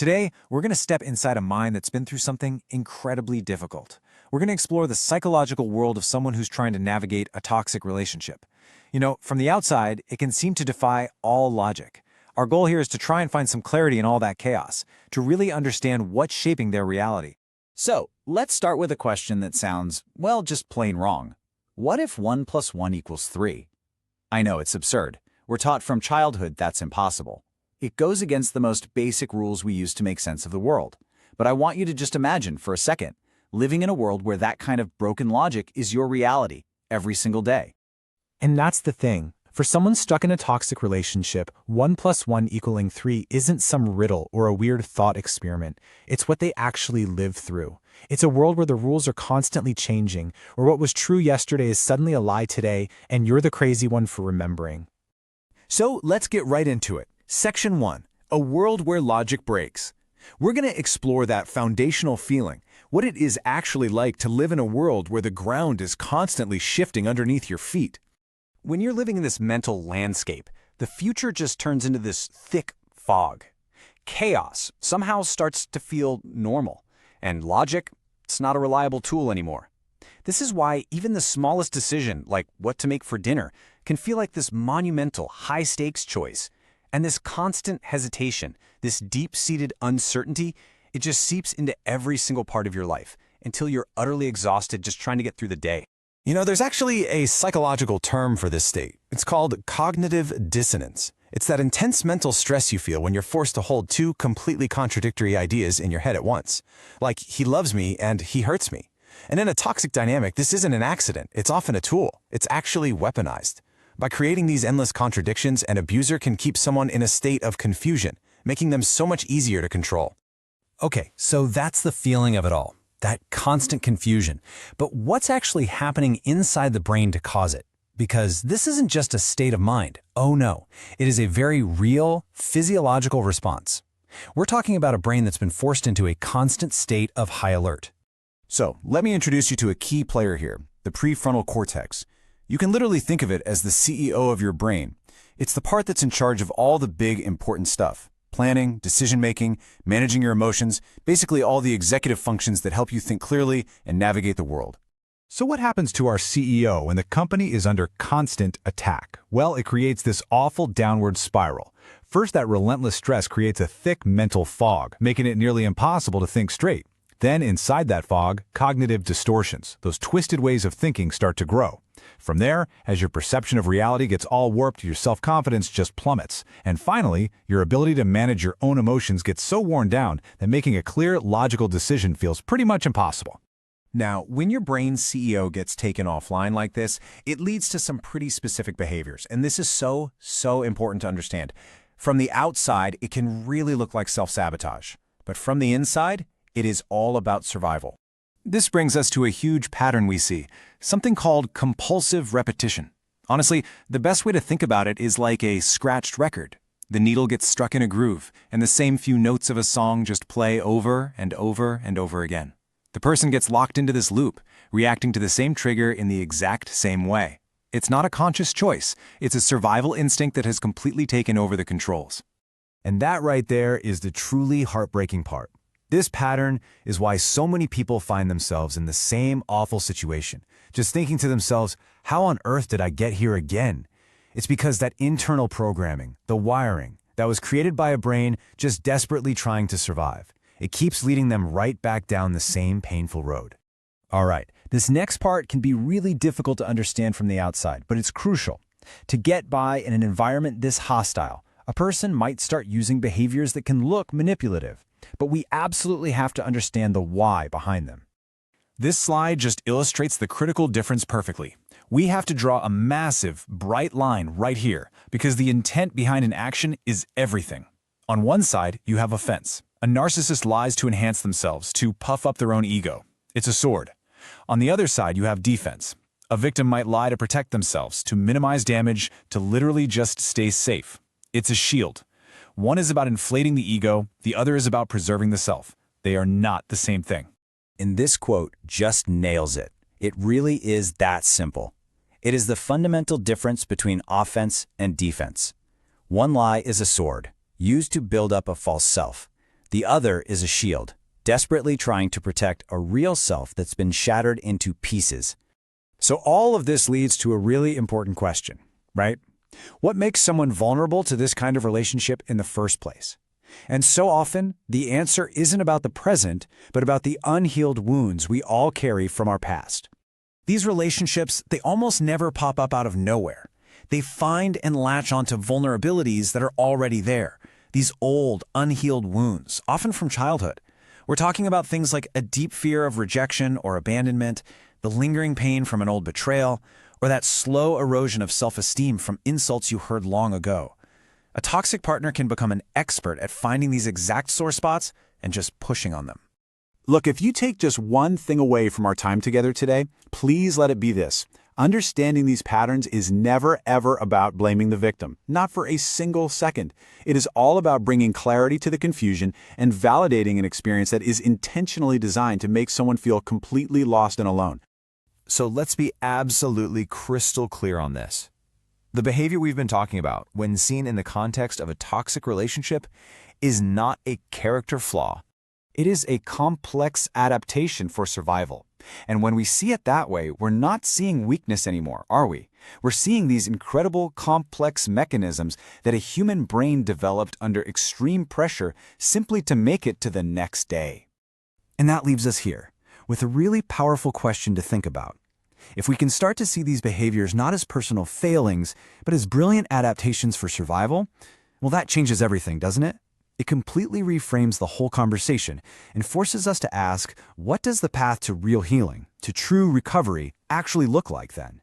Today, we're going to step inside a mind that's been through something incredibly difficult. We're going to explore the psychological world of someone who's trying to navigate a toxic relationship. From the outside, it can seem to defy all logic. Our goal here is to try and find some clarity in all that chaos, to really understand what's shaping their reality. So, let's start with a question that sounds, well, just plain wrong. What if 1 plus 1 equals 3? I know, it's absurd. We're taught from childhood that's impossible. It goes against the most basic rules we use to make sense of the world. But I want you to just imagine, for a second, living in a world where that kind of broken logic is your reality every single day. And that's the thing. For someone stuck in a toxic relationship, 1 plus 1 equaling 3 isn't some riddle or a weird thought experiment. It's what they actually live through. It's a world where the rules are constantly changing, where what was true yesterday is suddenly a lie today, and you're the crazy one for remembering. So let's get right into it. Section 1. A world where logic breaks. We're going to explore that foundational feeling, what it is actually like to live in a world where the ground is constantly shifting underneath your feet. When you're living in this mental landscape, the future just turns into this thick fog. Chaos somehow starts to feel normal, and logic, it's not a reliable tool anymore. This is why even the smallest decision, like what to make for dinner, can feel like this monumental, high-stakes choice. And this constant hesitation, this deep-seated uncertainty, it just seeps into every single part of your life until you're utterly exhausted just trying to get through the day. There's actually a psychological term for this state. It's called cognitive dissonance. It's that intense mental stress you feel when you're forced to hold two completely contradictory ideas in your head at once. Like, he loves me and he hurts me. And in a toxic dynamic, this isn't an accident. It's often a tool. It's actually weaponized. By creating these endless contradictions, an abuser can keep someone in a state of confusion, making them so much easier to control. Okay, so that's the feeling of it all. That constant confusion. But what's actually happening inside the brain to cause it? Because this isn't just a state of mind. Oh no, it is a very real, physiological response. We're talking about a brain that's been forced into a constant state of high alert. So, let me introduce you to a key player here, the prefrontal cortex. You can literally think of it as the CEO of your brain. It's the part that's in charge of all the big, important stuff. Planning, decision-making, managing your emotions, basically all the executive functions that help you think clearly and navigate the world. So what happens to our CEO when the company is under constant attack? Well, it creates this awful downward spiral. First, that relentless stress creates a thick mental fog, making it nearly impossible to think straight. Then, inside that fog, cognitive distortions, those twisted ways of thinking, start to grow. From there, as your perception of reality gets all warped, your self-confidence just plummets. And finally, your ability to manage your own emotions gets so worn down that making a clear, logical decision feels pretty much impossible. Now, when your brain's CEO gets taken offline like this, it leads to some pretty specific behaviors. And this is so important to understand. From the outside, it can really look like self-sabotage. But from the inside, it is all about survival. This brings us to a huge pattern we see, something called compulsive repetition. Honestly, the best way to think about it is like a scratched record. The needle gets struck in a groove, and the same few notes of a song just play over and over and over again. The person gets locked into this loop, reacting to the same trigger in the exact same way. It's not a conscious choice. It's a survival instinct that has completely taken over the controls. And that right there is the truly heartbreaking part. This pattern is why so many people find themselves in the same awful situation, just thinking to themselves, how on earth did I get here again? It's because that internal programming, the wiring, that was created by a brain just desperately trying to survive, it keeps leading them right back down the same painful road. All right, this next part can be really difficult to understand from the outside, but it's crucial. To get by in an environment this hostile, a person might start using behaviors that can look manipulative. But we absolutely have to understand the why behind them. This slide just illustrates the critical difference perfectly. We have to draw a massive, bright line right here because the intent behind an action is everything. On one side, you have offense. A narcissist lies to enhance themselves, to puff up their own ego. It's a sword. On the other side, you have defense. A victim might lie to protect themselves, to minimize damage, to literally just stay safe. It's a shield. One is about inflating the ego, the other is about preserving the self. They are not the same thing. And this quote just nails it. It really is that simple. It is the fundamental difference between offense and defense. One lie is a sword, used to build up a false self. The other is a shield, desperately trying to protect a real self that's been shattered into pieces. So all of this leads to a really important question, right? What makes someone vulnerable to this kind of relationship in the first place? And so often, the answer isn't about the present, but about the unhealed wounds we all carry from our past. These relationships, they almost never pop up out of nowhere. They find and latch onto vulnerabilities that are already there. These old, unhealed wounds, often from childhood. We're talking about things like a deep fear of rejection or abandonment, the lingering pain from an old betrayal, or that slow erosion of self-esteem from insults you heard long ago. A toxic partner can become an expert at finding these exact sore spots and just pushing on them. Look, if you take just one thing away from our time together today, please let it be this. Understanding these patterns is never, ever about blaming the victim, not for a single second. It is all about bringing clarity to the confusion and validating an experience that is intentionally designed to make someone feel completely lost and alone. So let's be absolutely crystal clear on this. The behavior we've been talking about, when seen in the context of a toxic relationship, is not a character flaw. It is a complex adaptation for survival. And when we see it that way, we're not seeing weakness anymore, are we? We're seeing these incredible, complex mechanisms that a human brain developed under extreme pressure simply to make it to the next day. And that leaves us here, with a really powerful question to think about. If we can start to see these behaviors not as personal failings, but as brilliant adaptations for survival, well, that changes everything, doesn't it? It completely reframes the whole conversation and forces us to ask, what does the path to real healing, to true recovery, actually look like then?